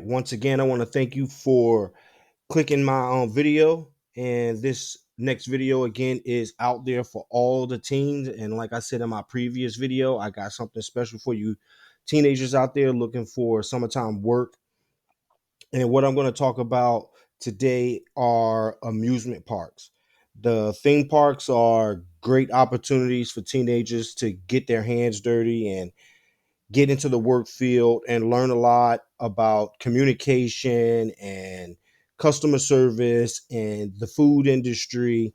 Once again, I want to thank you for clicking my video. And this next video again is out there for all the teens. And like I said in my previous video, I got something special for you teenagers out there looking for summertime work. And what I'm going to talk about today are amusement parks. The theme parks are great opportunities for teenagers to get their hands dirty and get into the work field and learn a lot about communication and customer service and the food industry.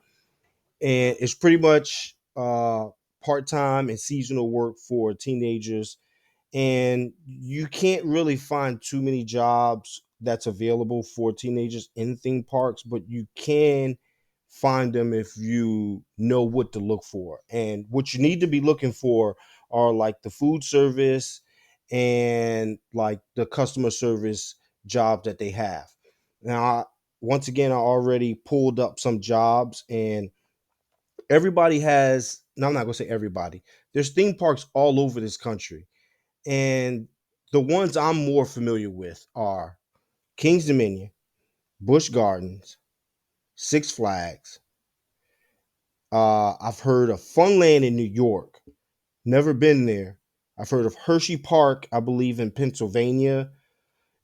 And it's pretty much part-time and seasonal work for teenagers, and you can't really find too many jobs that's available for teenagers in theme parks, but you can find them if you know what to look for. And what you need to be looking for are like the food service and like the customer service jobs that they have. Now, once again, I already pulled up some jobs, and everybody has, no, I'm not going to say everybody, there's theme parks all over this country, and the ones I'm more familiar with are King's Dominion, Busch Gardens, Six Flags. I've heard of Funland in New York. Never been there. I've heard of Hershey Park, I believe, in Pennsylvania,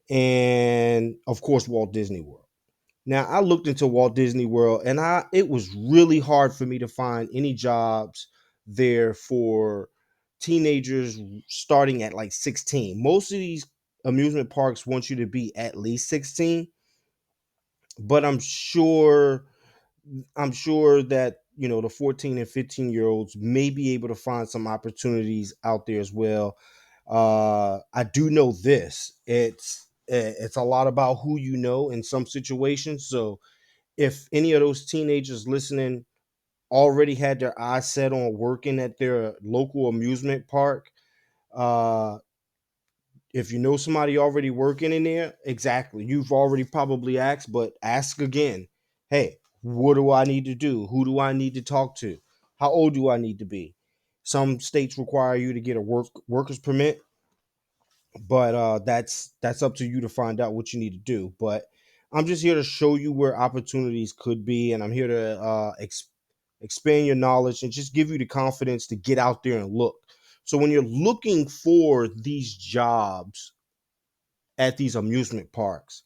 and of course Walt Disney World. Now, I looked into Walt Disney World, and it was really hard for me to find any jobs there for teenagers starting at like 16. Most of these amusement parks want you to be at least 16, but I'm sure that the 14 and 15-year-olds may be able to find some opportunities out there as well. I do know this. It's a lot about who you know in some situations. So if any of those teenagers listening already had their eyes set on working at their local amusement park, uh, if you know somebody already working in there, exactly, you've already probably asked, but ask again. Hey, what do I need to do? Who do I need to talk to? How old do I need to be? Some states require you to get a worker's permit, but that's up to you to find out what you need to do. But I'm just here to show you where opportunities could be, and I'm here to expand your knowledge and just give you the confidence to get out there and look. So when you're looking for these jobs at these amusement parks,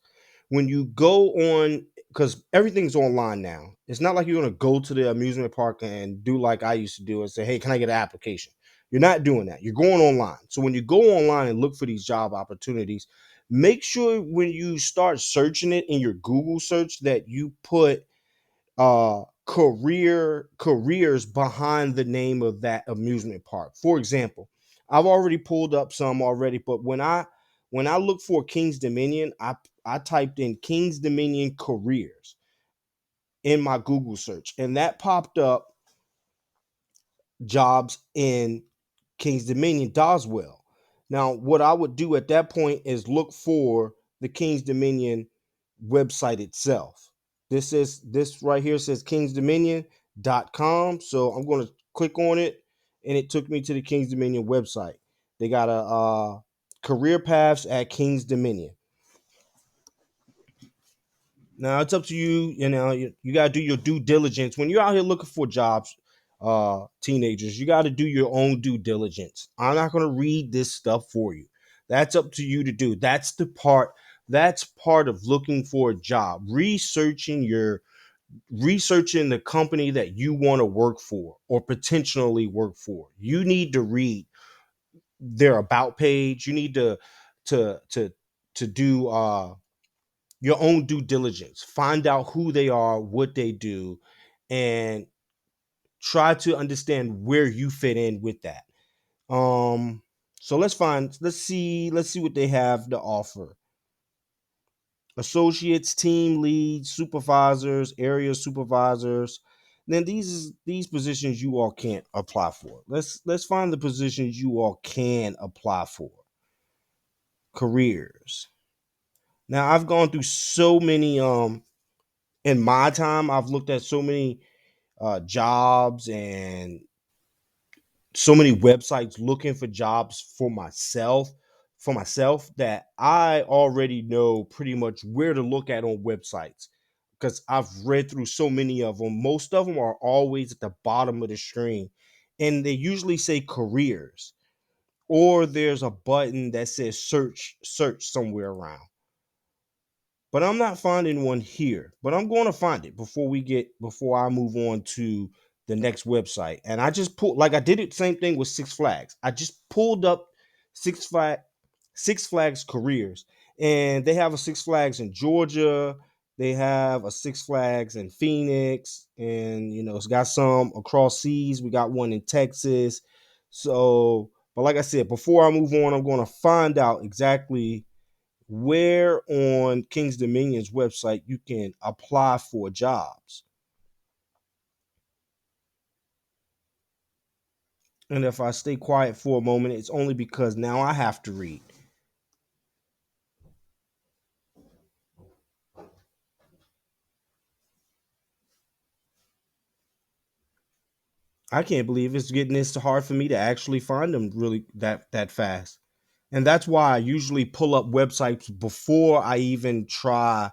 when you go on, because everything's online now, it's not like you're going to go to the amusement park and do like I used to do and say, hey, can I get an application? You're not doing that. You're going online. So when you go online and look for these job opportunities, make sure when you start searching it in your Google search that you put careers behind the name of that amusement park. For example, I've already pulled up some already, but when I look for King's Dominion, I typed in King's Dominion careers in my Google search, and that popped up jobs in King's Dominion, Doswell. Now, what I would do at that point is look for the King's Dominion website itself. This right here says kingsdominion.com. So I'm going to click on it, and it took me to the King's Dominion website. They got a career paths at King's Dominion. Now it's up to you. You got to do your due diligence when you're out here looking for jobs. Teenagers, you got to do your own due diligence. I'm not going to read this stuff for you. That's up to you to do. That's part of looking for a job. Researching the company that you want to work for or potentially work for. You need to read their about page. You need to to do your own due diligence. Find out who they are, what they do, and try to understand where you fit in with that. So let's see what they have to offer. Associates, team leads, supervisors, area supervisors. Then these positions you all can't apply for. Let's find the positions you all can apply for. Careers. Now I've gone through so many in my time, I've looked at so many jobs and so many websites looking for jobs for myself for myself that I already know pretty much where to look at on websites because I've read through so many of them. Most of them are always at the bottom of the screen, and they usually say careers, or there's a button that says search somewhere around. But I'm not finding one here. But I'm going to find it before I move on to the next website. And I just pulled, like I did it same thing with Six Flags. I just pulled up Six Flag Six Flags careers, and they have a Six Flags in Georgia. They have a Six Flags in Phoenix, and it's got some across seas. We got one in Texas. So, but like I said, before I move on, I'm going to find out exactly where on King's Dominion's website you can apply for jobs. And if I stay quiet for a moment, it's only because now I have to read. I can't believe it's getting this hard for me to actually find them really that fast. And that's why I usually pull up websites before I even try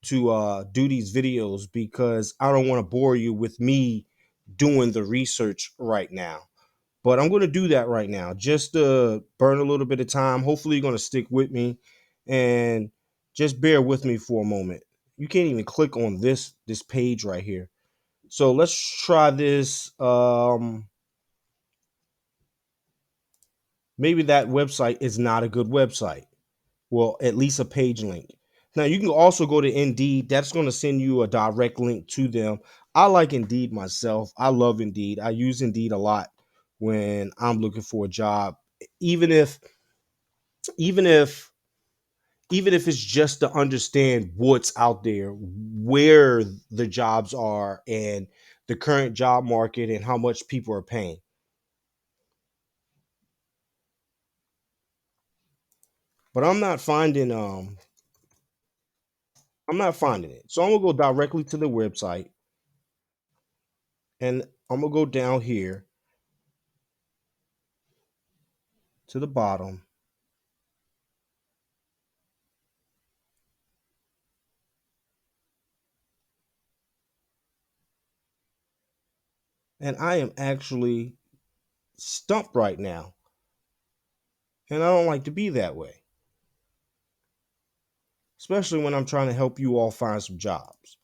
to do these videos, because I don't want to bore you with me doing the research right now. But I'm going to do that right now just to burn a little bit of time. Hopefully, you're going to stick with me and just bear with me for a moment. You can't even click on this page right here. So let's try this. Maybe that website is not a good website. Well, at least a page link. Now you can also go to Indeed. That's going to send you a direct link to them. I like Indeed myself. I love Indeed. I use Indeed a lot when I'm looking for a job. Even if even if even if it's just to understand what's out there, where the jobs are, and the current job market and how much people are paying. But I'm not finding it. So I'm gonna go directly to the website, and I'm gonna go down here to the bottom, and I am actually stumped right now. And I don't like to be that way, especially when I'm trying to help you all find some jobs.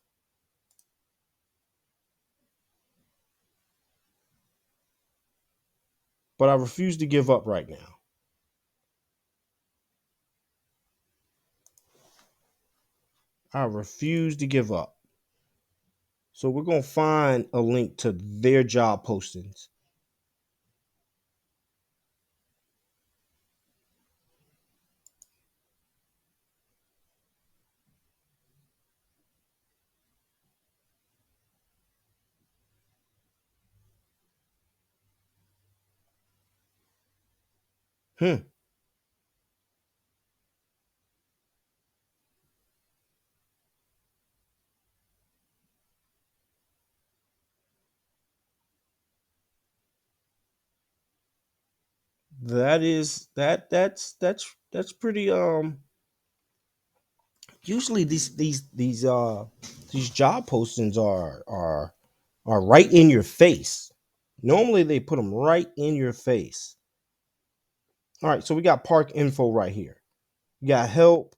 But I refuse to give up right now. I refuse to give up. So we're going to find a link to their job postings. Hmm. That's pretty usually these job postings are right in your face. Normally they put them right in your face. All right, so we got park info right here. You got help,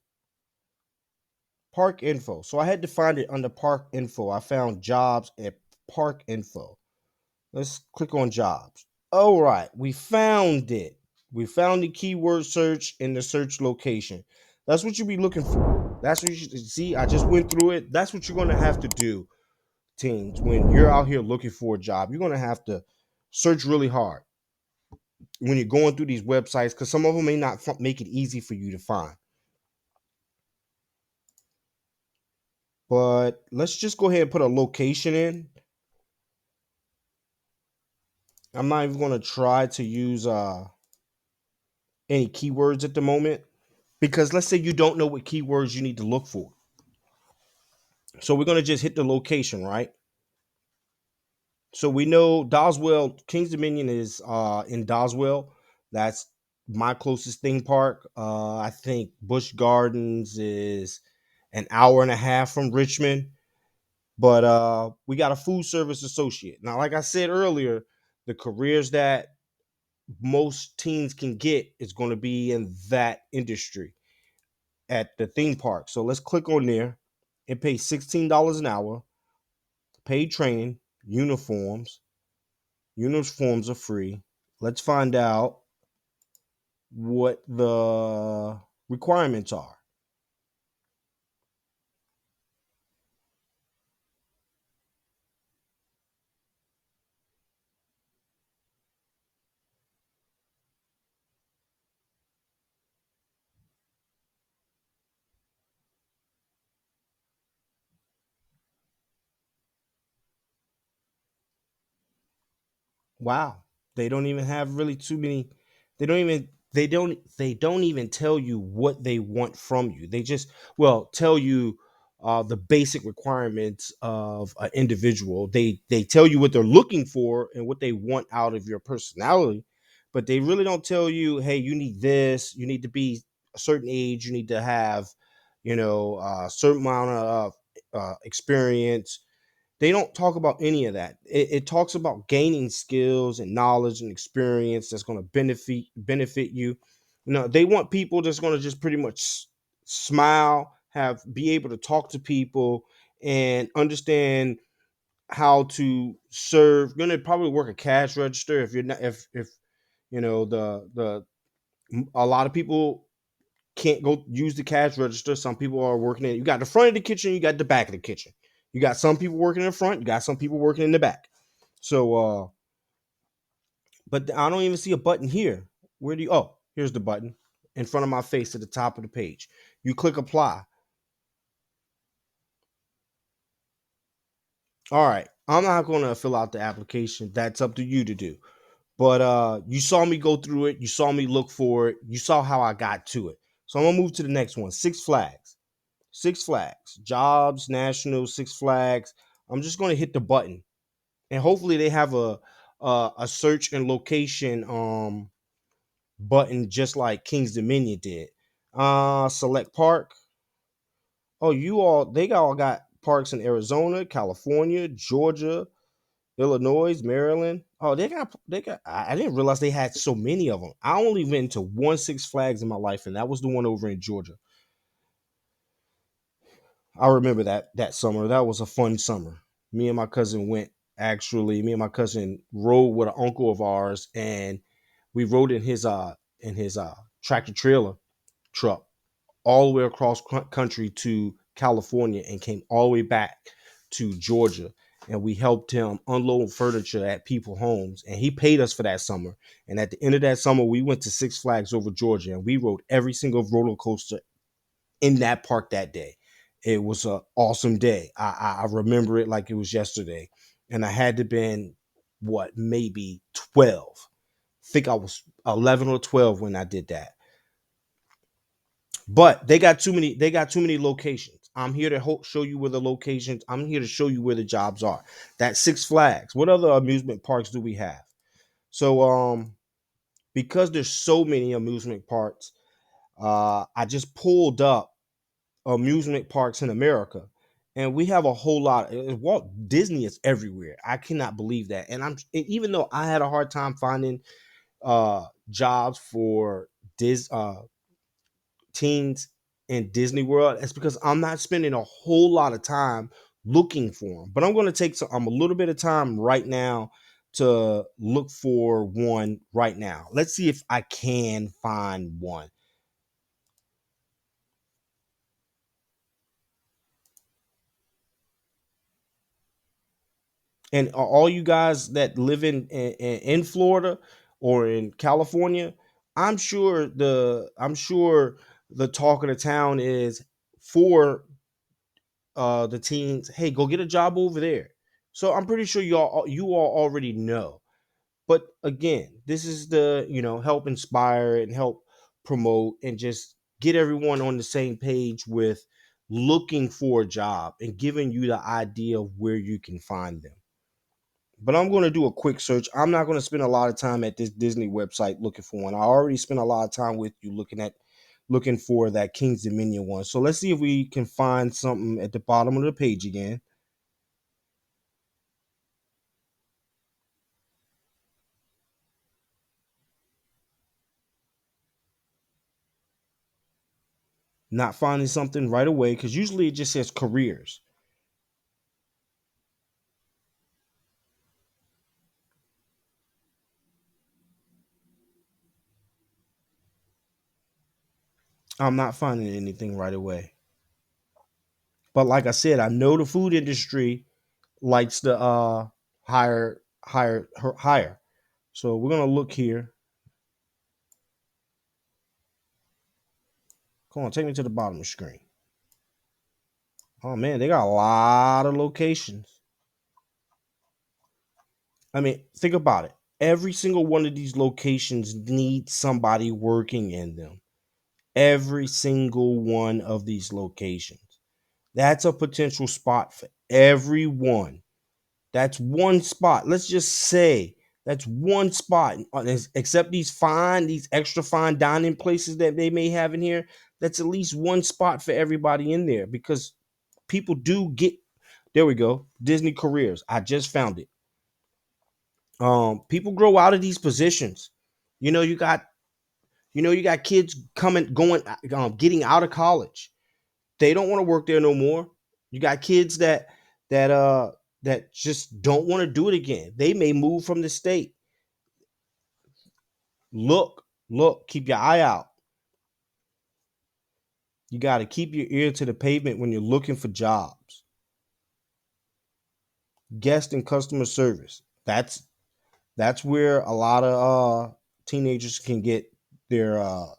park info. So I had to find it under park info. I found jobs at park info. Let's click on jobs. All right, we found it. We found the keyword search in the search location. That's what you be looking for. That's what you should see. I just went through it. That's what you're going to have to do, teams, when you're out here looking for a job. You're going to have to search really hard when you're going through these websites, because some of them may not make it easy for you to find. But let's just go ahead and put a location in. I'm not even going to try to use any keywords at the moment, because let's say you don't know what keywords you need to look for. So we're going to just hit the location, right? So we know Doswell, King's Dominion is in Doswell. That's my closest theme park. I think Busch Gardens is an hour and a half from Richmond, but we got a food service associate. Now, like I said earlier, the careers that most teens can get is going to be in that industry at the theme park. So let's click on there. It pays $16 an hour, paid training, uniforms. Uniforms are free. Let's find out what the requirements are. Wow. They don't even have really too many. They don't even tell you what they want from you. They just tell you the basic requirements of an individual. They tell you what they're looking for and what they want out of your personality, but they really don't tell you, hey, you need this, you need to be a certain age, you need to have, a certain amount of experience. They don't talk about any of that. It talks about gaining skills and knowledge and experience that's going to benefit you. They want people that's going to just pretty much smile, have be able to talk to people and understand how to serve. Going to probably work a cash register if you're not if the a lot of people can't go use the cash register. Some people are working in. You got the front of the kitchen, you got the back of the kitchen. You got some people working in the front, you got some people working in the back. So, but I don't even see a button here. Where do you? Oh, here's the button in front of my face at the top of the page. You click apply. All right, I'm not going to fill out the application. That's up to you to do. But you saw me go through it. You saw me look for it. You saw how I got to it. So I'm gonna move to the next one. Six Flags. Six Flags, Jobs, National, Six Flags. I'm just going to hit the button, and hopefully they have a search and location button just like King's Dominion did. Select park. Oh, they all got parks in Arizona, California, Georgia, Illinois, Maryland. Oh, they got. I didn't realize they had so many of them. I only went to one Six Flags in my life, and that was the one over in Georgia. I remember that summer. That was a fun summer. Me and my cousin went. Actually, me and my cousin rode with an uncle of ours, and we rode in his tractor trailer truck all the way across country to California and came all the way back to Georgia. And we helped him unload furniture at people homes, and he paid us for that summer. And at the end of that summer, we went to Six Flags over Georgia, and we rode every single roller coaster in that park that day. It was an awesome day. I remember it like it was yesterday, and I had to been what maybe 12. I think I was 11 or 12 when I did that. But they got too many. They got too many locations. I'm here to show you where the locations. I'm here to show you where the jobs are. That's Six Flags. What other amusement parks do we have? So because there's so many amusement parks, I just pulled up amusement parks in America, and we have a whole lot. Walt Disney is everywhere. I cannot believe that. And even though I had a hard time finding jobs for Dis teens in Disney World, it's because I'm not spending a whole lot of time looking for them. But I'm going to take a little bit of time right now to look for one right now. Let's see if I can find one. And all you guys that live in Florida or in California, I'm sure the talk of the town is for the teens. Hey, go get a job over there. So I'm pretty sure you all already know. But again, this is the help inspire and help promote and just get everyone on the same page with looking for a job and giving you the idea of where you can find them. But I'm going to do a quick search. I'm not going to spend a lot of time at this Disney website looking for one. I already spent a lot of time with you looking for that King's Dominion one. So let's see if we can find something at the bottom of the page again. Not finding something right away because usually it just says careers. I'm not finding anything right away. But like I said, I know the food industry likes to hire. So we're gonna look here. Come on, take me to the bottom of the screen. Oh man, they got a lot of locations. I mean, think about it. Every single one of these locations needs somebody working in them. Every single one of these locations. That's a potential spot for everyone. That's one spot. Let's just say that's one spot. Except these extra fine dining places that they may have in here. That's at least one spot for everybody in there because people do get. There we go. Disney careers. I just found it. People grow out of these positions. You know, you got kids getting out of college. They don't want to work there no more. You got kids that uh that just don't want to do it again. They may move from the state. Look, keep your eye out. You got to keep your ear to the pavement when you're looking for jobs. Guest and customer service. That's where a lot of teenagers can get their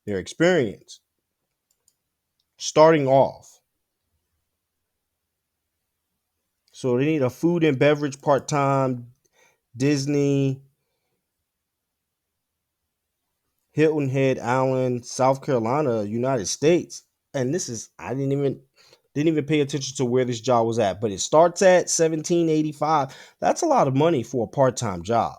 experience. Starting off. So they need a food and beverage part-time, Disney, Hilton Head Island, South Carolina, United States. And this is I didn't even pay attention to where this job was at, but it starts at 1785. That's a lot of money for a part-time job.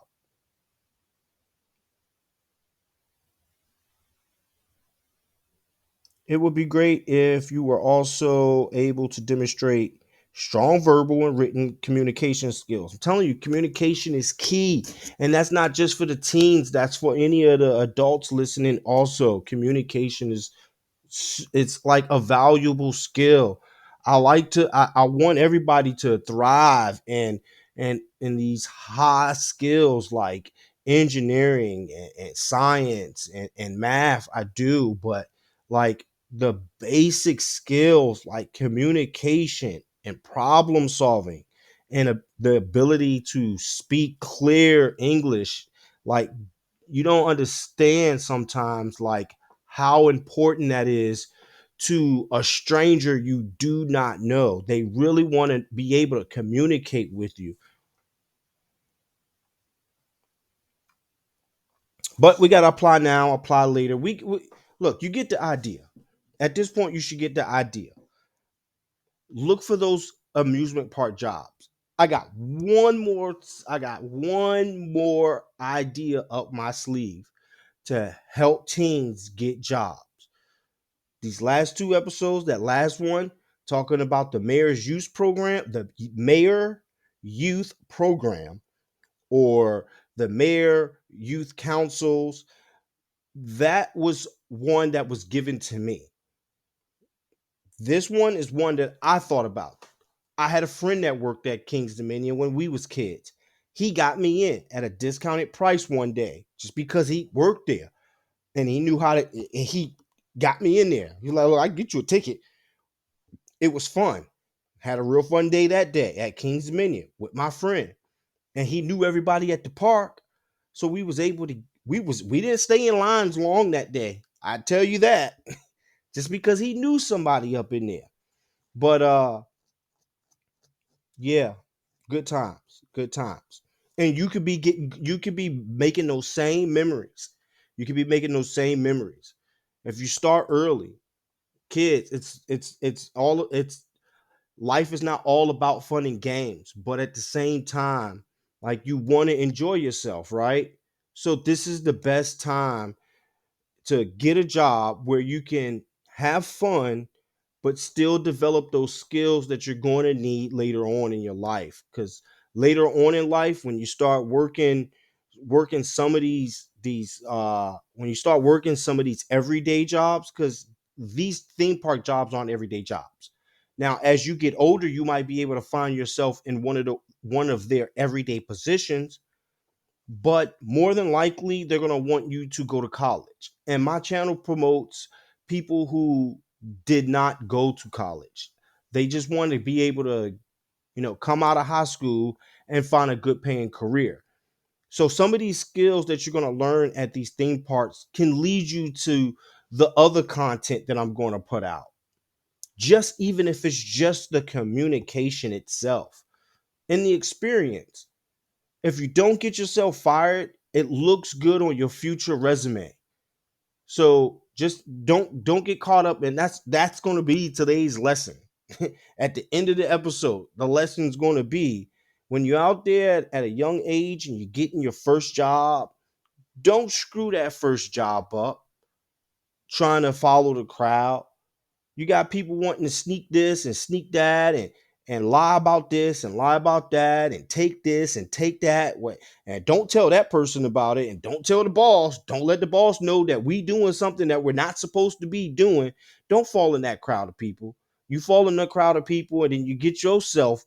It would be great if you were also able to demonstrate strong verbal and written communication skills. I'm telling you, communication is key. And that's not just for the teens, that's for any of the adults listening also. Communication is it's like a valuable skill. I want everybody to thrive and in these high skills like engineering and science and math. I do, but like the basic skills like communication and problem solving and the ability to speak clear English, like you don't understand sometimes like how important that is to a stranger you do not know. They really want to be able to communicate with you. But we got to apply now, apply later. We look, you get the idea. At this point, you should get the idea. Look for those amusement park jobs. I got one more. I got one more idea up my sleeve to help teens get jobs. These last two episodes, that last one talking about the mayor youth program or the mayor youth councils, that was one that was given to me. This one is one that I thought about. I had a friend that worked at King's Dominion when we was kids. He got me in at a discounted price one day just because he worked there and he knew how to and he got me in there. He's like, "Look, I can get you a ticket." It was fun. Had a real fun day that day at King's Dominion with my friend. And he knew everybody at the park. So we was able to we didn't stay in lines long that day. I tell you that. Just because he knew somebody up in there. But yeah, good times. Good times. And you could be making those same memories. You could be making those same memories. If you start early, kids, it's life is not all about fun and games, but at the same time, Like you want to enjoy yourself, right? So this is the best time to get a job where you can have fun but still develop those skills that you're going to need later on in your life, because later on in life when you start working some of these when you start working some of these everyday jobs, because these theme park jobs aren't everyday jobs. Now as you get older you might be able to find yourself in one of their everyday positions, but more than likely they're going to want you to go to college. And my channel promotes people who did not go to college. They just want to be able to, come out of high school and find a good paying career. So some of these skills that you're going to learn at these theme parks can lead you to the other content that I'm going to put out. Just even if it's just the communication itself and the experience. If you don't get yourself fired, it looks good on your future resume. So just don't get caught up, and that's going to be today's lesson. At the end of the episode, the lesson's going to be when you're out there at a young age and you're getting your first job, don't screw that first job up trying to follow the crowd. You got people wanting to sneak this and sneak that and lie about this and lie about that and take this and take that. And don't tell that person about it, and don't tell the boss. Don't let the boss know that we doing something that we're not supposed to be doing. Don't fall in that crowd of people. You fall in that crowd of people, and then you get yourself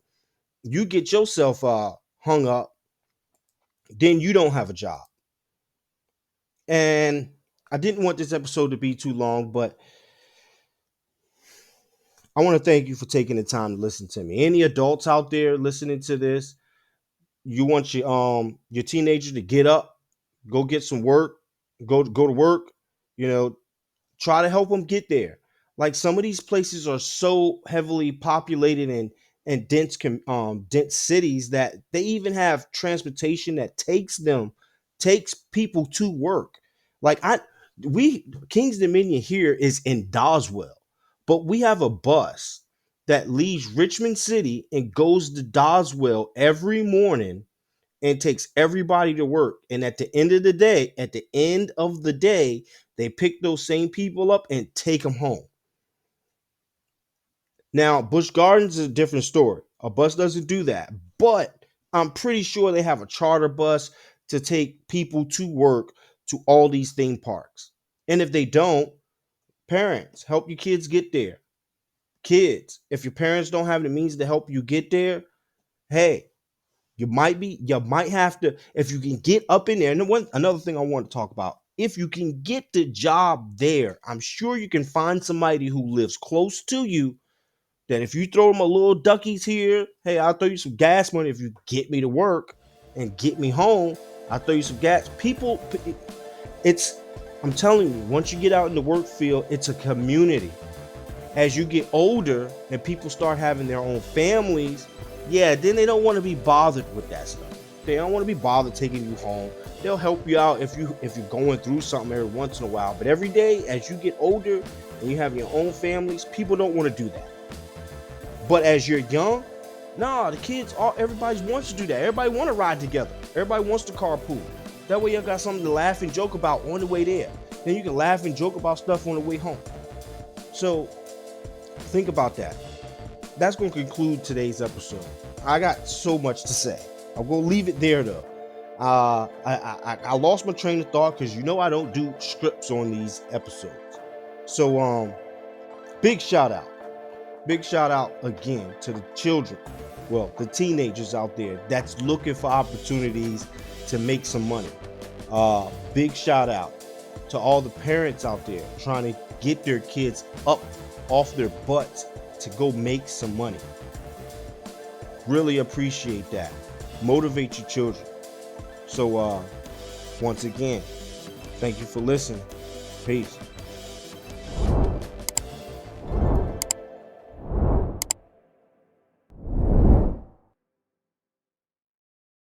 hung up. Then you don't have a job. And I didn't want this episode to be too long, but I want to thank you for taking the time to listen to me. Any adults out there listening to this, you want your teenager to get up, go get some work, go to work, you know, try to help them get there. Like some of these places are so heavily populated and dense cities that they even have transportation that takes people to work. Like we King's Dominion here is in Doswell, but we have a bus that leaves Richmond City and goes to Doswell every morning and takes everybody to work. And at the end of the day, they pick those same people up and take them home. Now, Busch Gardens is a different story. A bus doesn't do that, but I'm pretty sure they have a charter bus to take people to work to all these theme parks. And if they don't, parents, help your kids get there. Kids, if your parents don't have the means to help you get there, hey, you might have to, if you can get up in there. And another thing I want to talk about, if you can get the job there, I'm sure you can find somebody who lives close to you that if you throw them a little duckies here, hey, I'll throw you some gas money if you get me to work and get me home. I'll throw you some gas. It's, I'm telling you, once you get out in the work field, it's a community. As you get older and people start having their own families, yeah, then they don't want to be bothered with that stuff. They don't want to be bothered taking you home. They'll help you out if you're going through something every once in a while. But every day, as you get older and you have your own families, people don't want to do that. But as you're young, nah, the kids, everybody wants to do that. Everybody want to ride together. Everybody wants to carpool. That way you got something to laugh and joke about on the way there. Then you can laugh and joke about stuff on the way home. So think about that. That's going to conclude today's episode. I got so much to say. I'm going to leave it there though. I lost my train of thought because I don't do scripts on these episodes. So big shout out. Big shout out again to the children, the teenagers out there that's looking for opportunities to make some money. Big shout out to all the parents out there trying to get their kids up off their butts to go make some money. Really appreciate that. Motivate your children. So once again, thank you for listening. Peace.